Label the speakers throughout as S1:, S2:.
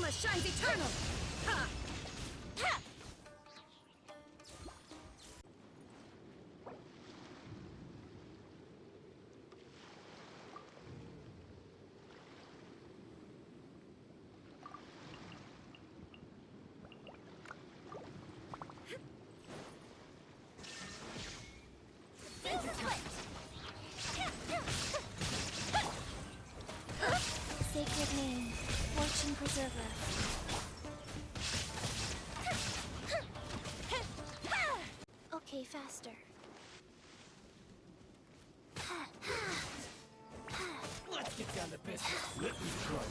S1: Dharma shines eternal! Ha! Ha!
S2: Sacred name, fortune preserver. Okay, faster.
S3: Let's get down to business. Let me try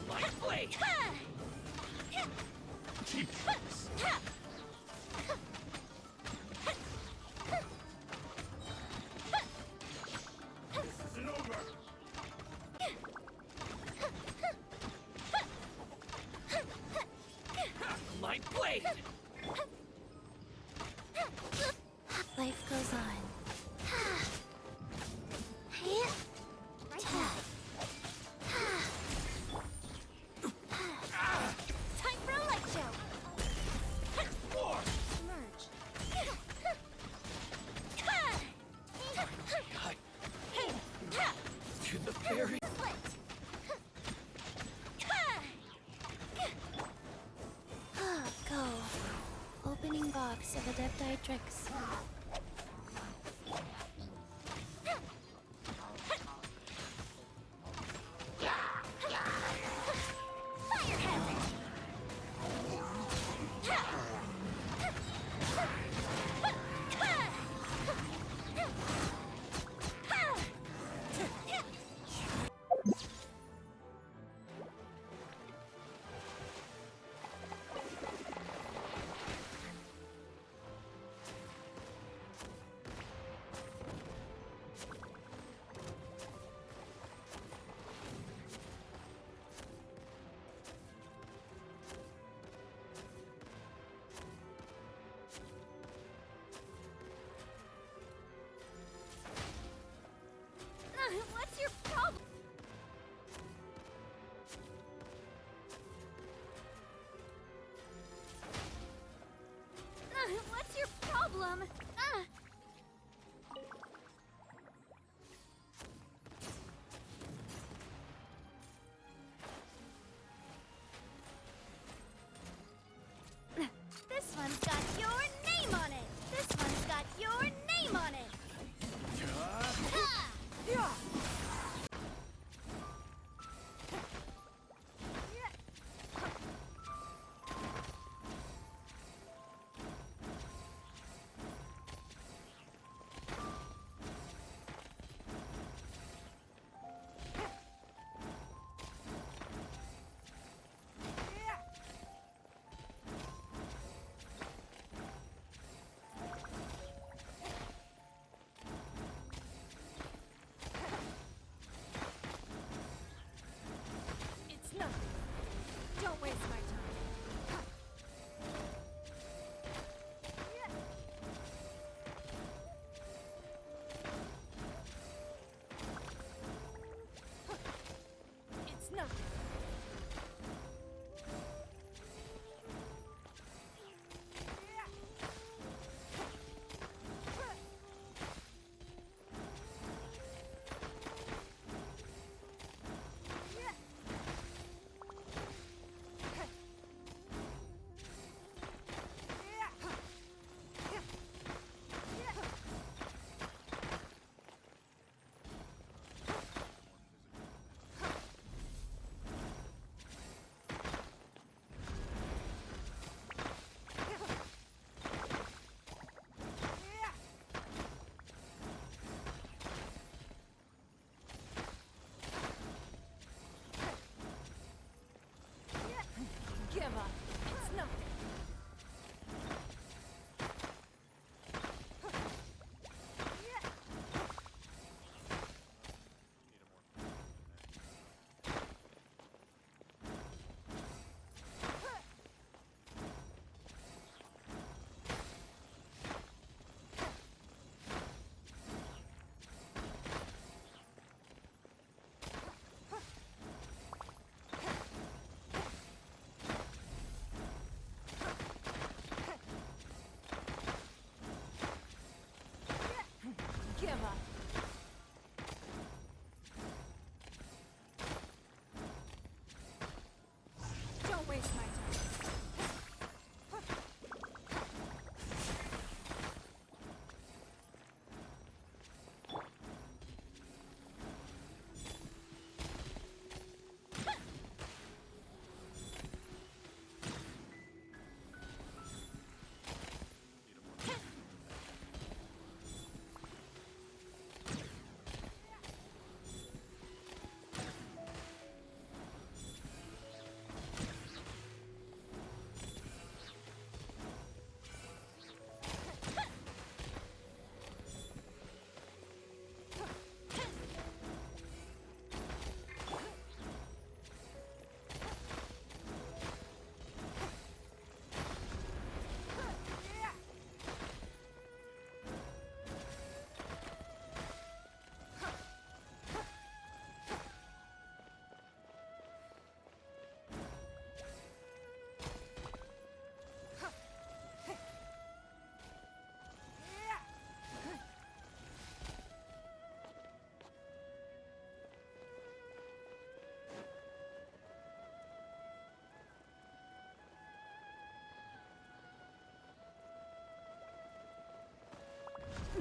S3: my blade. Cheap tricks. This isn't over. My blade.
S2: Life goes on. Time for a light show.
S3: More.
S2: Merge.
S3: To the very.
S2: Go. Opening box of Adepti tricks. Fire hazard.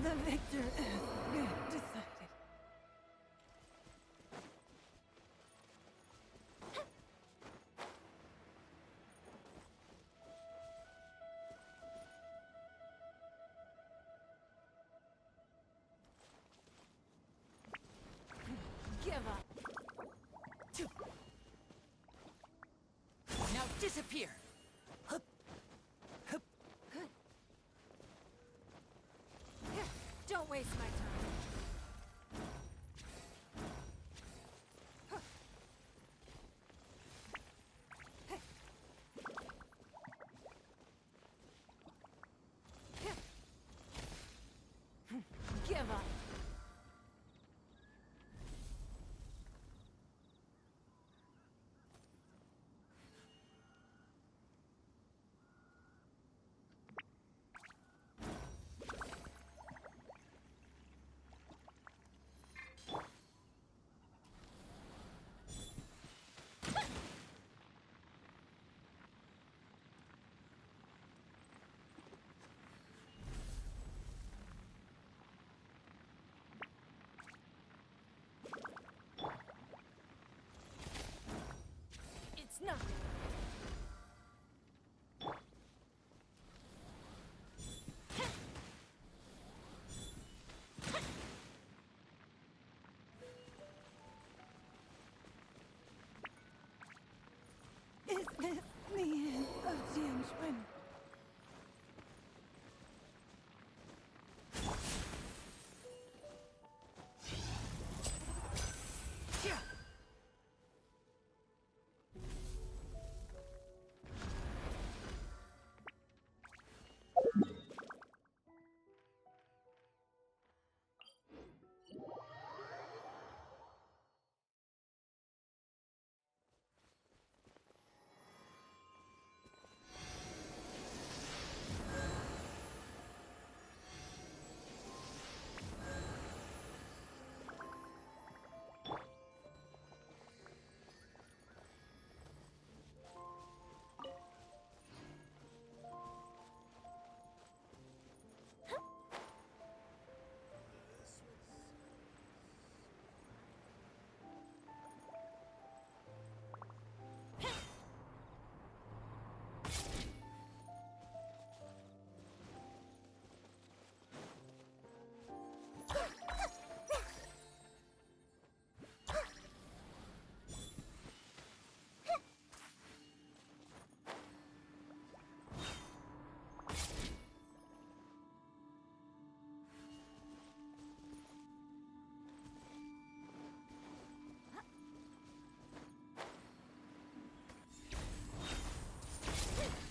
S1: The victor has been decided. Give up.
S4: Now disappear! Hup. Hup.
S1: Don't waste my time. Give up. It's nothing. Is this the end of genshin?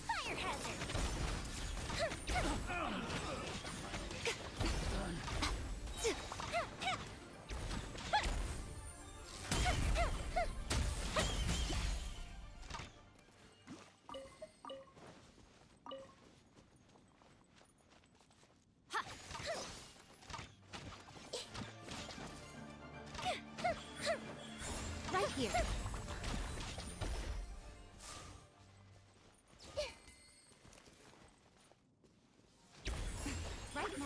S1: Fire hazard! Right here. Right now.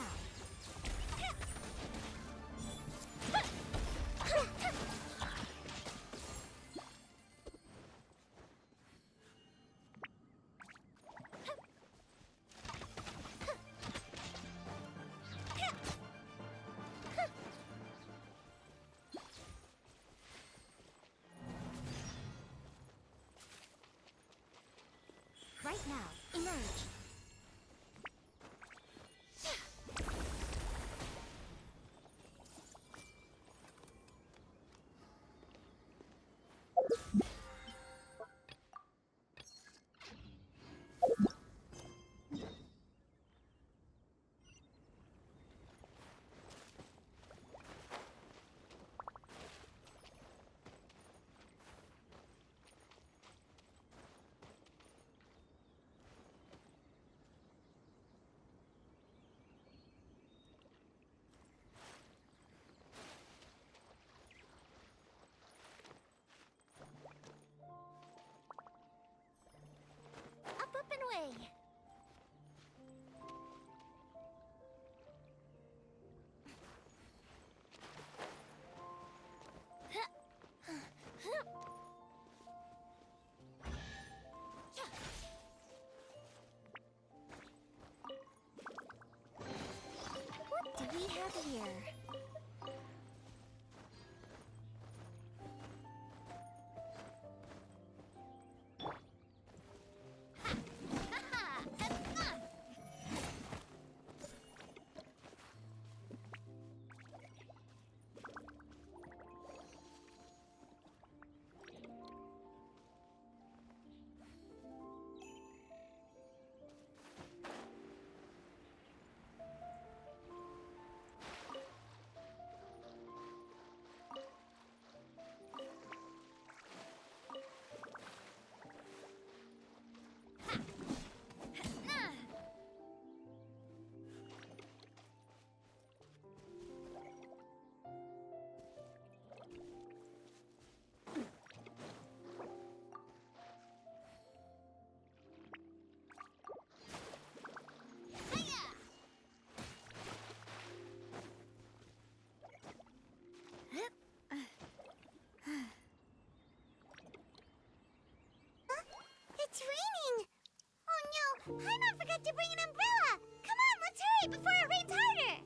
S2: here.
S5: It's raining! Oh no, Paimon forgot to bring an umbrella! Come on, let's hurry before it rains harder!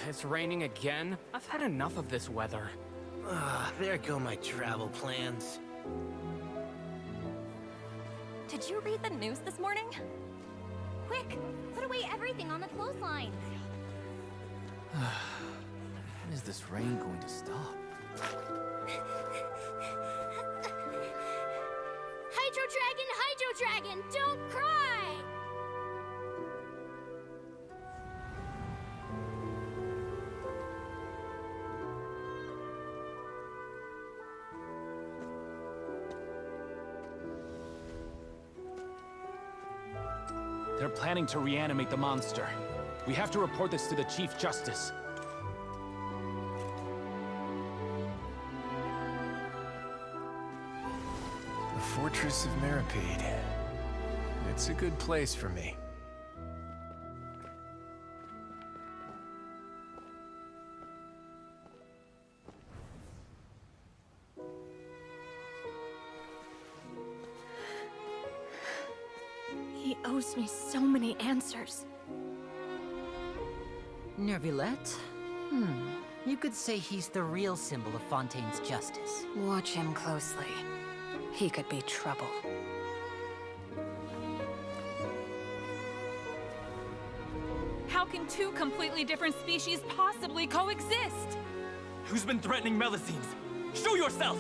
S6: It's raining again? I've had enough of this weather.
S7: There go my travel plans.
S8: Did you read the news this morning? Quick, put away everything on the clothesline.
S9: When is this rain going to stop?
S5: Hydro Dragon, don't cry!
S10: They're planning to reanimate the monster. We have to report this to the Chief Justice.
S9: The Fortress of Meripede. It's a good place for me.
S8: He owes me so many answers.
S4: Nervulette? You could say he's the real symbol of Fontaine's justice.
S1: Watch him closely. He could be trouble.
S11: How can two completely different species possibly coexist?
S3: Who's been threatening Melusines? Show yourself!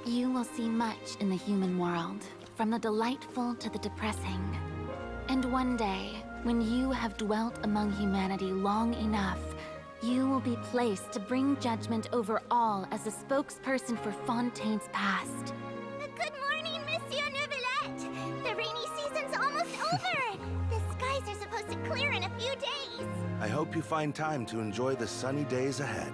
S2: You will see much in the human world, from the delightful to the depressing. And one day, when you have dwelt among humanity long enough, you will be placed to bring judgment over all as a spokesperson for Fontaine's past.
S5: Good morning, Monsieur Nervulette! The rainy season's almost over! The skies are supposed to clear in a few days!
S12: I hope you find time to enjoy the sunny days ahead.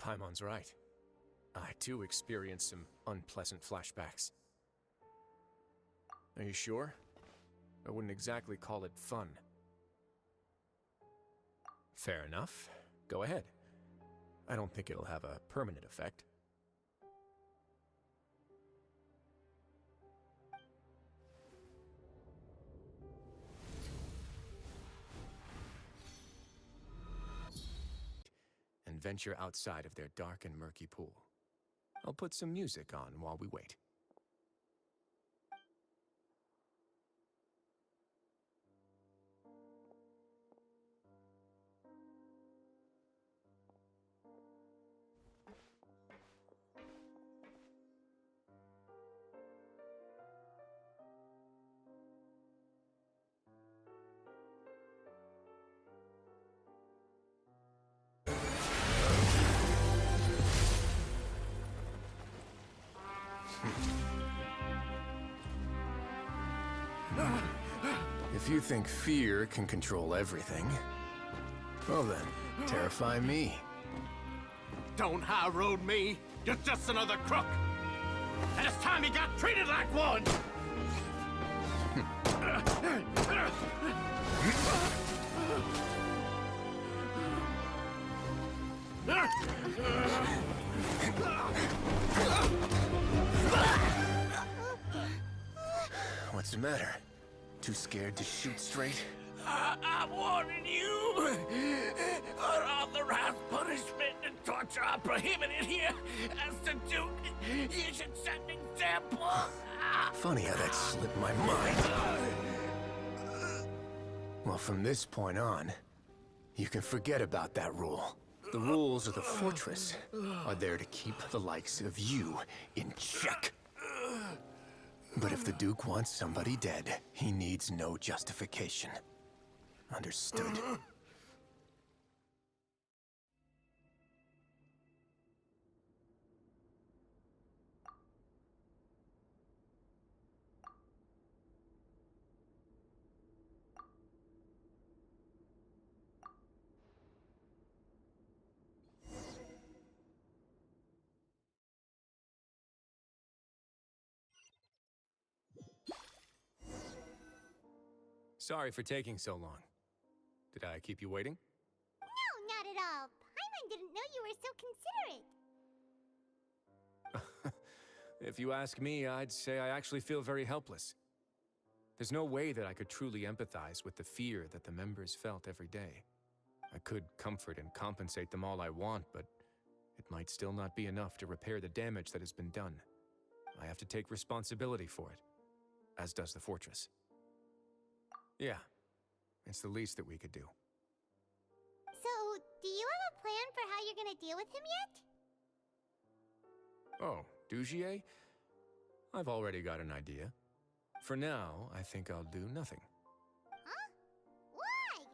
S13: Paimon's right. I too experienced some unpleasant flashbacks. Are you sure? I wouldn't exactly call it fun. Fair enough. Go ahead. I don't think it'll have a permanent effect. And venture outside of their dark and murky pool. I'll put some music on while we wait.
S9: If you think fear can control everything, well then, terrify me.
S7: Don't high road me. You're just another crook. And it's time you got treated like one.
S9: What's the matter? Too scared to shoot straight?
S7: I'm warning you. Unauthorized punishment and torture are prohibited here. As the Duke, you should set an example.
S9: Funny how that slipped my mind. Well, from this point on, you can forget about that rule. The rules of the fortress are there to keep the likes of you in check. But if the Duke wants somebody dead, he needs no justification. Understood?
S13: Sorry for taking so long. Did I keep you waiting?
S5: No, not at all. Paimon didn't know you were so considerate.
S13: If you ask me, I'd say I actually feel very helpless. There's no way that I could truly empathize with the fear that the members felt every day. I could comfort and compensate them all I want, but it might still not be enough to repair the damage that has been done. I have to take responsibility for it, as does the fortress. Yeah, it's the least that we could do.
S5: So, do you have a plan for how you're gonna deal with him yet?
S13: Oh, Dugier? I've already got an idea. For now, I think I'll do nothing.
S5: Huh? Why?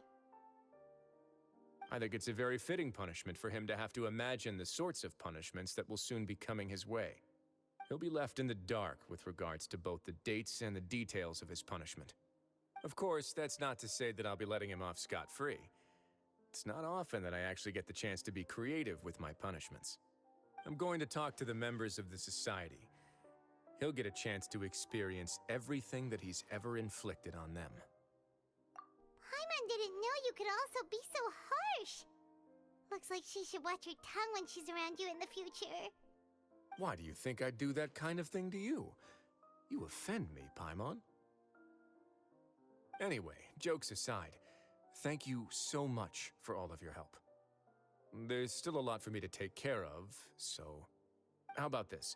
S13: I think it's a very fitting punishment for him to have to imagine the sorts of punishments that will soon be coming his way. He'll be left in the dark with regards to both the dates and the details of his punishment. Of course, that's not to say that I'll be letting him off scot-free. It's not often that I actually get the chance to be creative with my punishments. I'm going to talk to the members of the society. He'll get a chance to experience everything that he's ever inflicted on them.
S5: Paimon didn't know you could also be so harsh. Looks like she should watch her tongue when she's around you in the future.
S13: Why do you think I'd do that kind of thing to you? You offend me, Paimon. Anyway, jokes aside, thank you so much for all of your help. There's still a lot for me to take care of, so... How about this?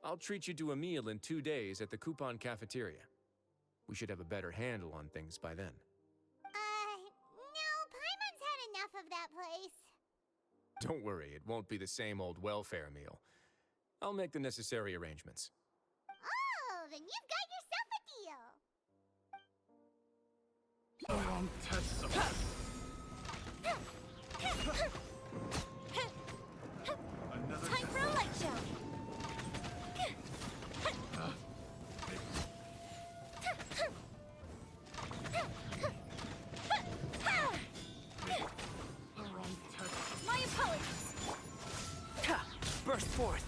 S13: I'll treat you to a meal in 2 days at the Coupon Cafeteria. We should have a better handle on things by then.
S5: No, Paimon's had enough of that place.
S13: Don't worry, it won't be the same old welfare meal. I'll make the necessary arrangements.
S5: Oh, then you've got yourself a deal.
S8: Time for a light show. My apologies.
S3: Burst forth.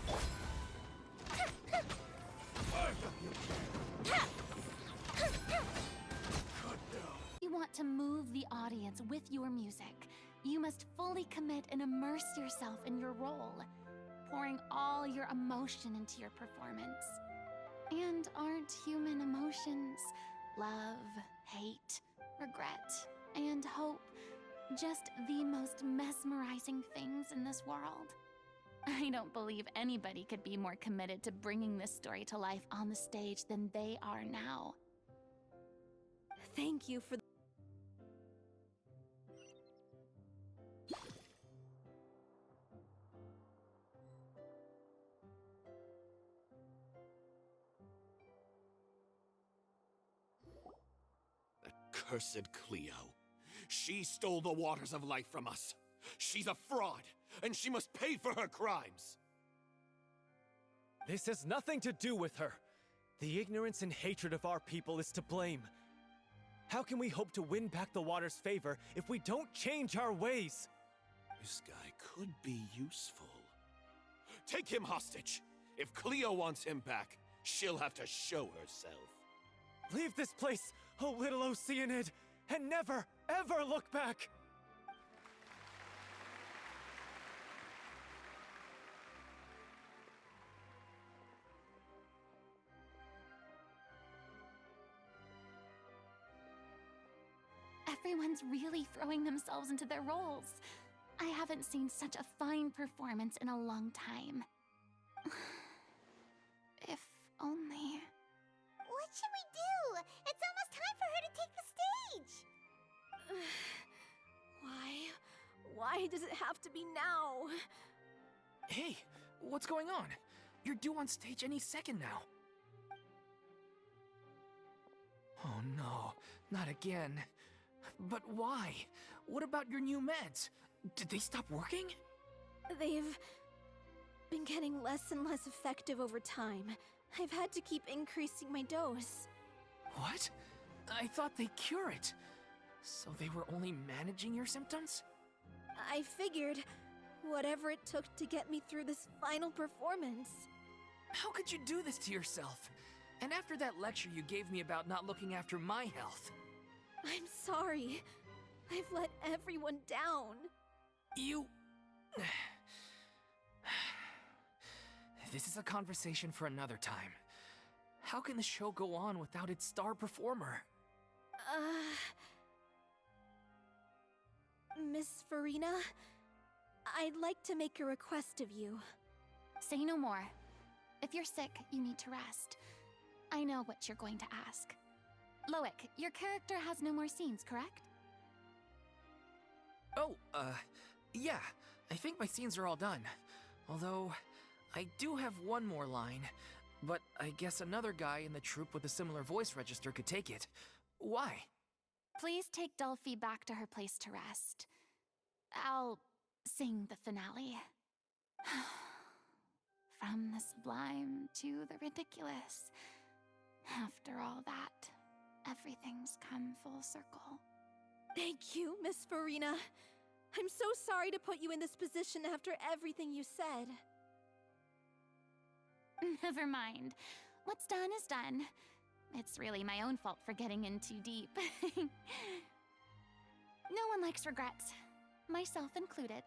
S2: You want to move the audience with your music. You must fully commit and immerse yourself in your role, pouring all your emotion into your performance. And aren't human emotions love, hate, regret, and hope just the most mesmerizing things in this world? I don't believe anybody could be more committed to bringing this story to life on the stage than they are now.
S8: Thank you for
S7: Cursed Cleo. She stole the waters of life from us. She's a fraud, and she must pay for her crimes.
S3: This has nothing to do with her. The ignorance and hatred of our people is to blame. How can we hope to win back the water's favor if we don't change our ways?
S7: This guy could be useful. Take him hostage. If Cleo wants him back, she'll have to show herself.
S3: Leave this place, oh little Oceanid, and never, ever look back!
S2: Everyone's really throwing themselves into their roles. I haven't seen such a fine performance in a long time. If only...
S5: What should we do? It's almost time for her to take the stage!
S14: Why does it have to be now?
S6: Hey, what's going on? You're due on stage any second now. Oh no, not again. But why? What about your new meds? Did they stop working?
S14: They've been getting less and less effective over time. I've had to keep increasing my dose.
S6: What? I thought they cure it. So they were only managing your symptoms?
S14: I figured whatever it took to get me through this final performance.
S6: How could you do this to yourself? And after that lecture you gave me about not looking after my health.
S14: I'm sorry. I've let everyone down.
S6: You... This is a conversation for another time. How can the show go on without its star performer?
S14: Miss Farina, I'd like to make a request of you.
S2: Say no more. If you're sick, you need to rest. I know what you're going to ask. Loic, your character has no more scenes, correct?
S6: Oh, yeah. I think my scenes are all done. Although, I do have one more line. But I guess another guy in the troupe with a similar voice register could take it. Why?
S2: Please take Delphi back to her place to rest. I'll sing the finale. From the sublime to the ridiculous. After all that, everything's come full circle.
S14: Thank you, Miss Farina. I'm so sorry to put you in this position after everything you said.
S2: Never mind. What's done is done. It's really my own fault for getting in too deep. No one likes regrets, myself included.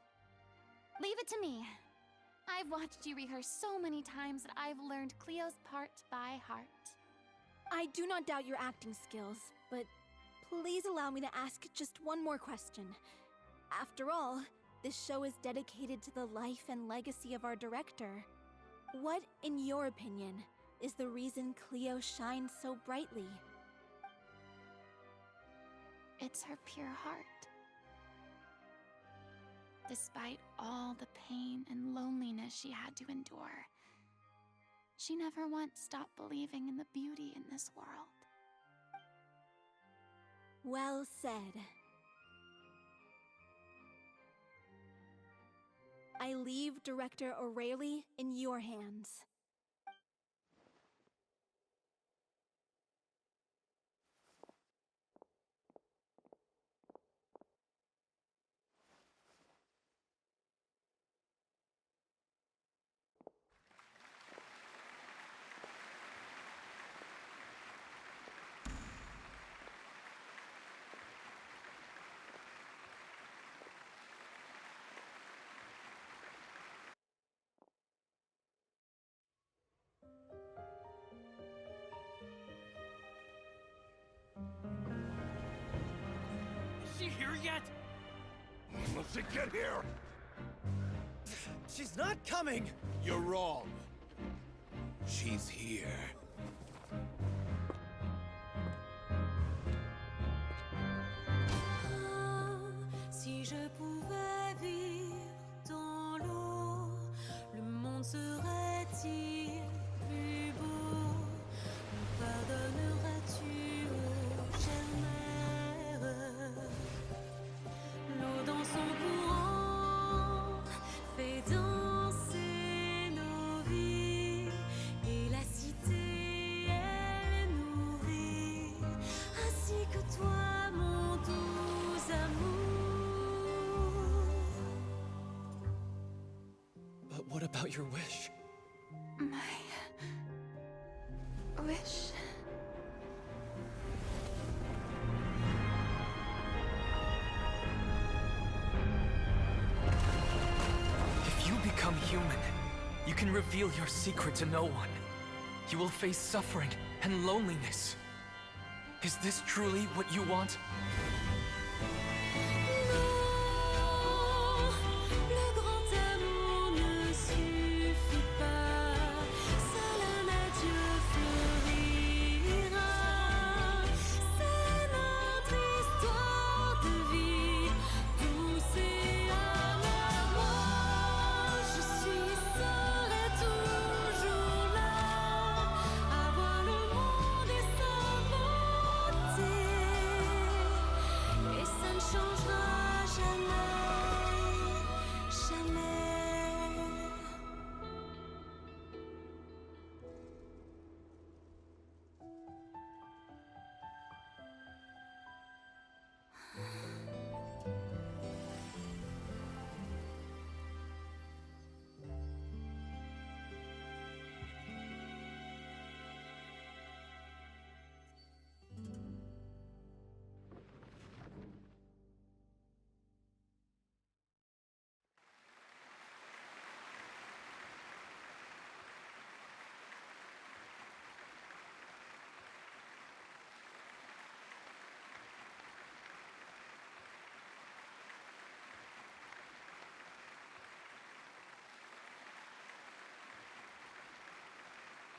S2: Leave it to me. I've watched you rehearse so many times that I've learned Cleo's part by heart.
S14: I do not doubt your acting skills, but please allow me to ask just one more question. After all, this show is dedicated to the life and legacy of our director. What, in your opinion, is the reason Cleo shines so brightly?
S2: It's her pure heart. Despite all the pain and loneliness she had to endure, she never once stopped believing in the beauty in this world.
S14: Well said. I leave Director O'Reilly in your hands.
S3: Is she here yet?
S7: Will she get here?
S3: She's not coming!
S7: You're wrong. She's here.
S1: Si je pouvais vivre dans l'eau, le monde serait-il plus beau? Me pardonneras-tu, ô chère mère? L'eau dans son courant fait danser nos vies et la cité
S3: about your wish?
S2: My wish.
S6: If you become human, you can reveal your secret to no one. You will face suffering and loneliness. Is this truly what you want?
S1: Le grand amour ne suffit pas, seul un adieu fleurira. C'est notre histoire de vie, douce et amère. Moi, je serai toujours là, à voir le monde et sa beauté. Et ça ne changera jamais, jamais.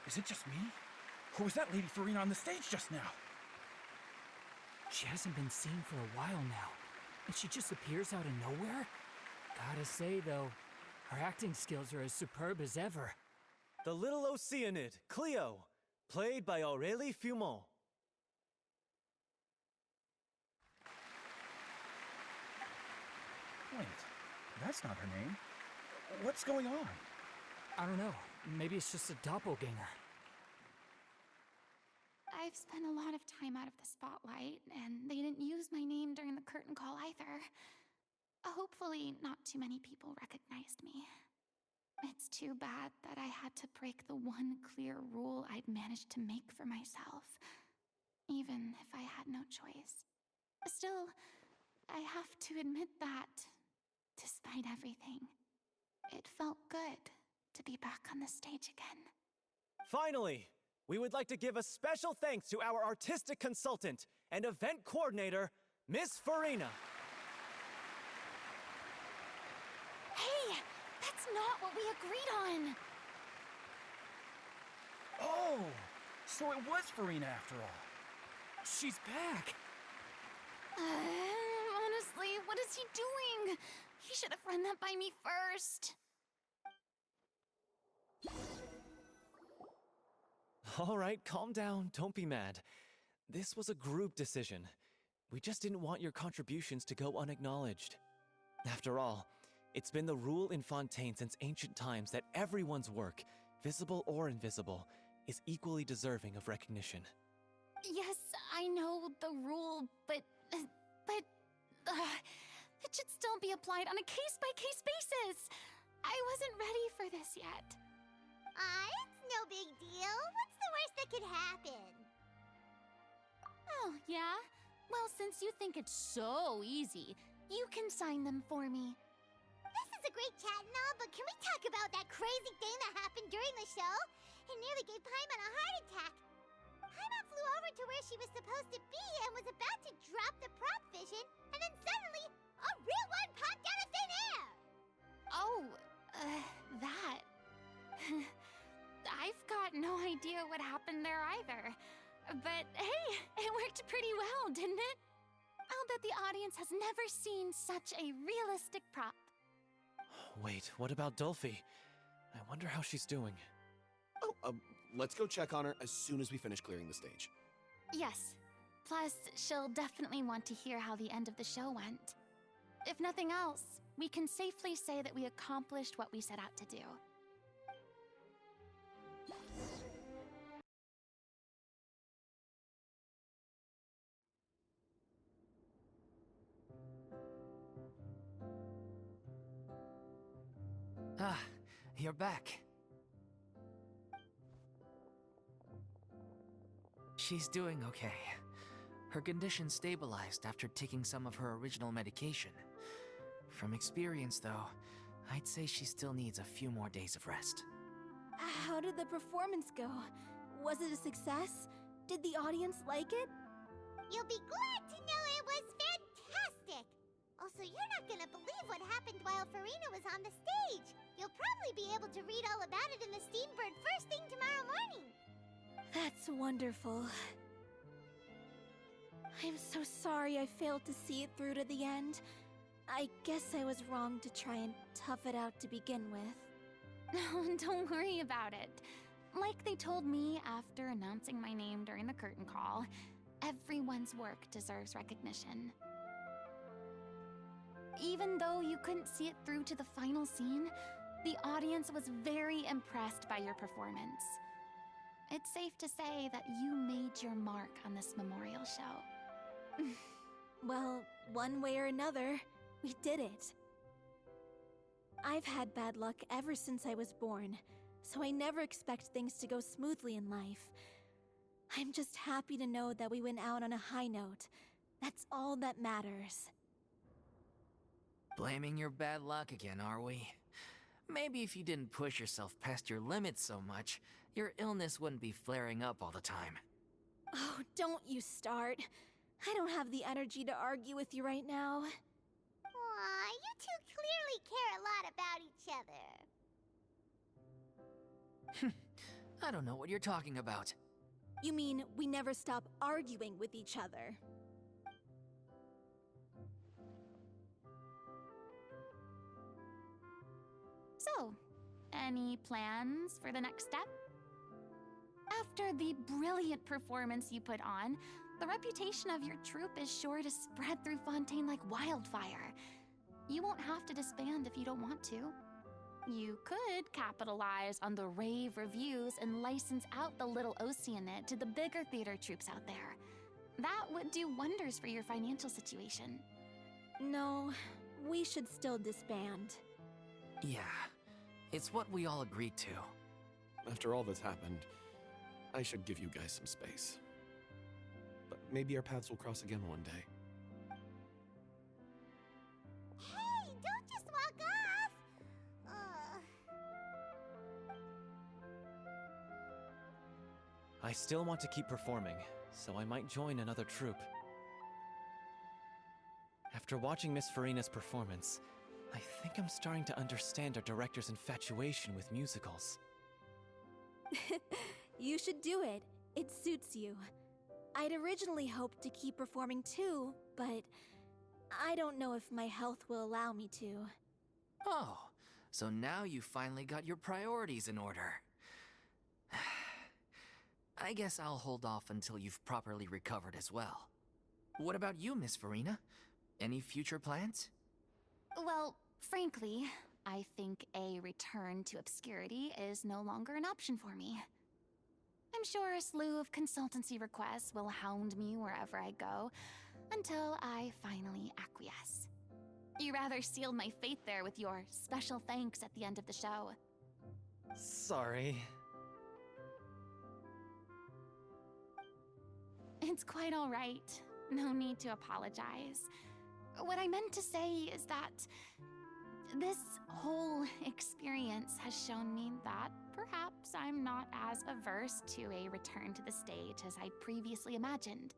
S15: Is it just me? Or was that Lady Farina on the stage just now?
S16: She hasn't been seen for a while now, and she just appears out of nowhere? Gotta say, though, her acting skills are as superb as ever.
S3: The little Oceanid, Cleo, played by Aurélie Fumont.
S15: Wait, that's not her name. What's going on?
S16: I don't know. Maybe it's just a doppelganger.
S2: I've spent a lot of time out of the spotlight, and they didn't use my name during the curtain call either. Hopefully, not too many people recognized me. It's too bad that I had to break the one clear rule I'd managed to make for myself, even if I had no choice. Still, I have to admit that, despite everything, it felt good to be back on the stage again.
S3: Finally, we would like to give a special thanks to our artistic consultant and event coordinator, Miss Farina.
S2: Hey, that's not what we agreed on!
S15: Oh, so it was Farina after all.
S16: She's back!
S2: Honestly, what is he doing? He should have run that by me first.
S3: All right, calm down, don't be mad. This was a group decision. We just didn't want your contributions to go unacknowledged. After all, it's been the rule in Fontaine since ancient times that everyone's work, visible or invisible, is equally deserving of recognition.
S2: Yes, I know the rule, but it should still be applied on a case-by-case basis. I wasn't ready for this yet.
S5: It's no big deal. What's the worst that could happen?
S2: Oh, yeah? Well, since you think it's so easy, you can sign them for me.
S5: This is a great chat and all, but can we talk about that crazy thing that happened during the show? It nearly gave Paimon a heart attack. Paimon flew over to where she was supposed to be and was about to drop the prop vision, and then suddenly, a real one popped out of thin air!
S2: Oh, that. I've got no idea what happened there either. But hey, it worked pretty well, didn't it? I'll bet the audience has never seen such a realistic prop.
S3: Wait, what about Dolphy? I wonder how she's doing.
S7: Oh, let's go check on her as soon as we finish clearing the stage.
S2: Yes. Plus, she'll definitely want to hear how the end of the show went. If nothing else, we can safely say that we accomplished what we set out to do.
S6: you're back. She's doing okay. Her condition stabilized after taking some of her original medication. From experience, though, I'd say she still needs a few more days of rest.
S14: How did the performance go? Was it a success? Did the audience like it?
S5: You'll be glad to know it was fantastic! Also, you're not gonna believe what happened while Farina was on the stage. You'll probably be able to read all about it in the Steambird first thing tomorrow morning.
S14: That's wonderful. I'm so sorry I failed to see it through to the end. I guess I was wrong to try and tough it out to begin with.
S2: Don't worry about it. Like they told me after announcing my name during the curtain call, everyone's work deserves recognition. Even though you couldn't see it through to the final scene, the audience was very impressed by your performance. It's safe to say that you made your mark on this memorial show.
S14: Well, one way or another, we did it. I've had bad luck ever since I was born, so I never expect things to go smoothly in life. I'm just happy to know that we went out on a high note. That's all that matters.
S6: Blaming your bad luck again, are we? Maybe if you didn't push yourself past your limits so much, your illness wouldn't be flaring up all the time.
S14: Oh, don't you start. I don't have the energy to argue with you right now.
S5: Aw, you two clearly care a lot about each other.
S6: I don't know what you're talking about.
S14: You mean we never stop arguing with each other?
S2: So, any plans for the next step? After the brilliant performance you put on, the reputation of your troupe is sure to spread through Fontaine like wildfire. You won't have to disband if you don't want to. You could capitalize on the rave reviews and license out the Little Oceanid to the bigger theater troupes out there. That would do wonders for your financial situation.
S14: No, we should still disband.
S6: Yeah, it's what we all agreed to.
S7: After all that's happened, I should give you guys some space. But maybe our paths will cross again one day.
S5: Hey, don't just walk off!
S3: I still want to keep performing, so I might join another troupe. After watching Miss Farina's performance, I think I'm starting to understand our director's infatuation with musicals.
S14: You should do it. It suits you. I'd originally hoped to keep performing too, but I don't know if my health will allow me to.
S6: Oh, so now you finally got your priorities in order. I guess I'll hold off until you've properly recovered as well. What about you, Miss Farina? Any future plans?
S2: Well, frankly, I think a return to obscurity is no longer an option for me. I'm sure a slew of consultancy requests will hound me wherever I go, until I finally acquiesce. You rather sealed my fate there with your special thanks at the end of the show.
S3: Sorry.
S2: It's quite all right. No need to apologize. What I meant to say is that this whole experience has shown me that perhaps I'm not as averse to a return to the stage as I'd previously imagined.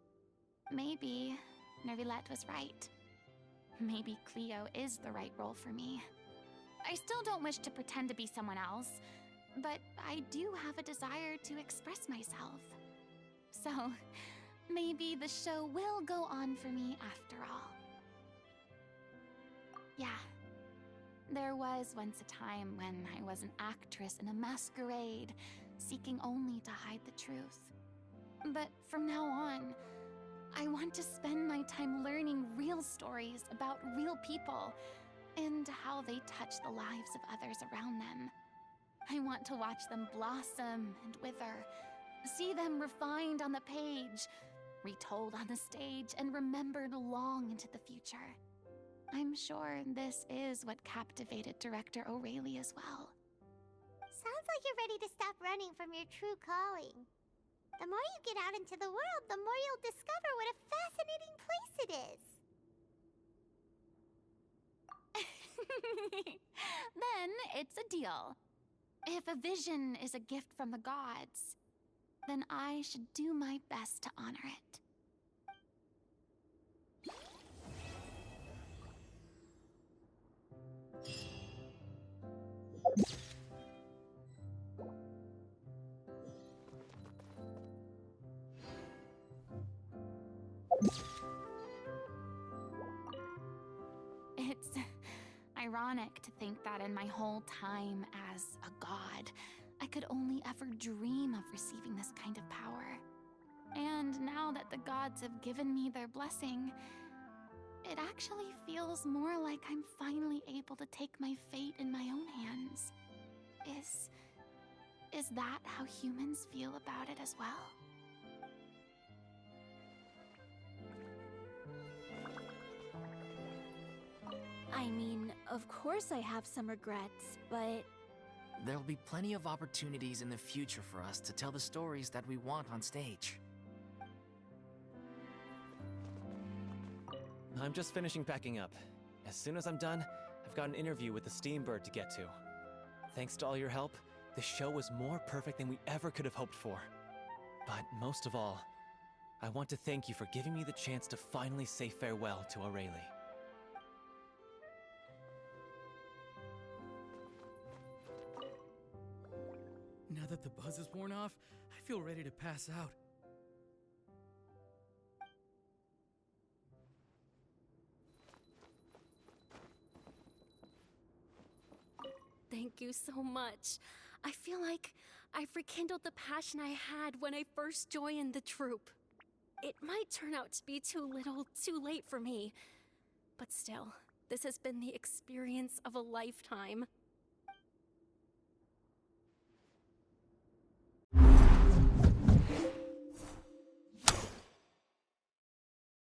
S2: Maybe Nervilette was right. Maybe Cleo is the right role for me. I still don't wish to pretend to be someone else, but I do have a desire to express myself. So, maybe the show will go on for me after all. Yeah. There was once a time when I was an actress in a masquerade, seeking only to hide the truth. But from now on, I want to spend my time learning real stories about real people and how they touch the lives of others around them. I want to watch them blossom and wither, see them refined on the page, retold on the stage, and remembered long into the future. I'm sure this is what captivated director O'Reilly as well.
S5: like you're ready to stop running from your true calling. The more you get out into the world, the more you'll discover what a fascinating place it is.
S2: Then it's a deal. If a vision is a gift from the gods, then I should do my best to honor it. It's ironic to think that in my whole time as a god, I could only ever dream of receiving this kind of power. And now that the gods have given me their blessing, it actually feels more like I'm finally able to take my fate in my own hands. Is that how humans feel about it as well?
S14: I mean, of course I have some regrets, but
S6: There'll be plenty of opportunities in the future for us to tell the stories that we want on stage.
S3: I'm just finishing packing up. As soon as I'm done, I've got an interview with the Steambird to get to. Thanks to all your help, the show was more perfect than we ever could have hoped for. But most of all, I want to thank you for giving me the chance to finally say farewell to Aurelie.
S17: Now that the buzz is worn off, I feel ready to pass out.
S8: Thank you so much. I feel like I've rekindled the passion I had when I first joined the troupe. It might turn out to be too little, too late for me. But still, this has been the experience of a lifetime.